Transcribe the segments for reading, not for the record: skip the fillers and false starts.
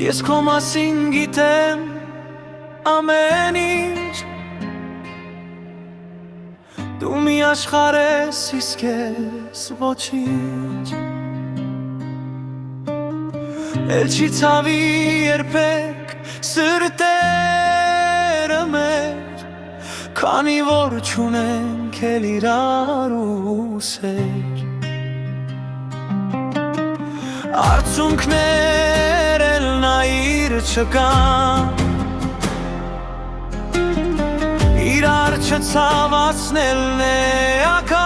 Ես քո մասին գիտեմ ամեն ինչ Դու մի աշխարհ ես, իսկ ես ոչինչ Էլ չի ցավի երբեք սրտերը մեր Քանի որ չունենք էլ իրար ու սեր Արցունքներ էլ նայիր չկան Իրար չցավացնելն է ական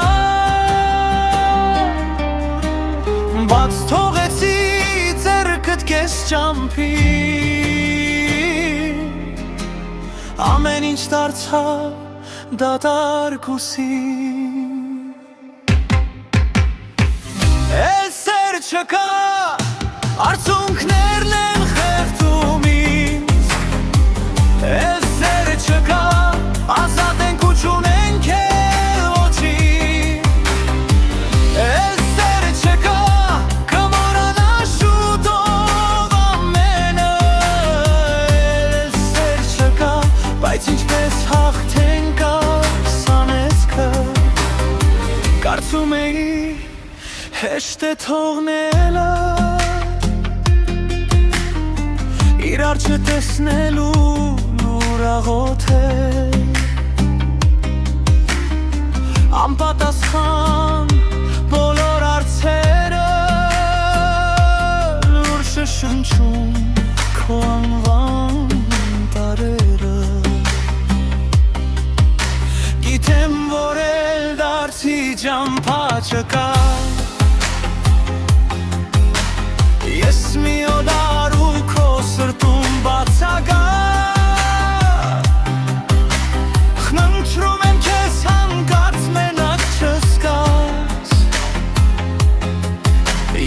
Բաց թողեցի ձեռքդ կես ճամփի Ամեն ինչ դարձավ դատարկուսի Էլ սեր չկա Արցունքներն են խեղդում ինձ Էլ սեր չկա Ազատ ենք ու չունենք էլ ոչինչ Էլ սեր չկա Կմոռանա շուտով ամենը Էլ սեր չկա Բայց ինչպես հաղթենք սանեցքը Կարծում էի հեշտ է թողնելը Իրար չտեսնելու լուրաղոտ է Անպատասխան բոլոր հարցերը Լուրջ շնչում քո անվան տարերը Գիտեմ, որ էլ դարձի ճամփա չկա Ես մի օդար ու քո սրտում բացակա Խնդրում եմ քեզ հանկարծ մենակ չզգաս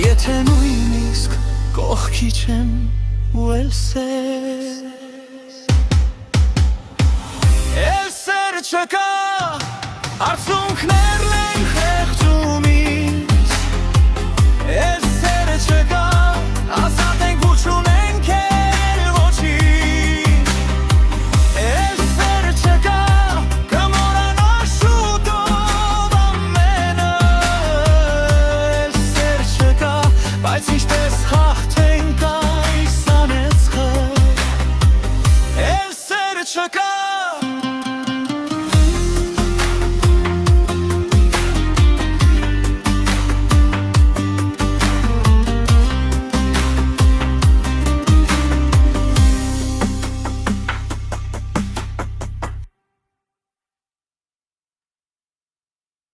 Եթե նույնիսկ կողքի չեմ ու էլ սեր Էլ սեր չկա Արցունքներն են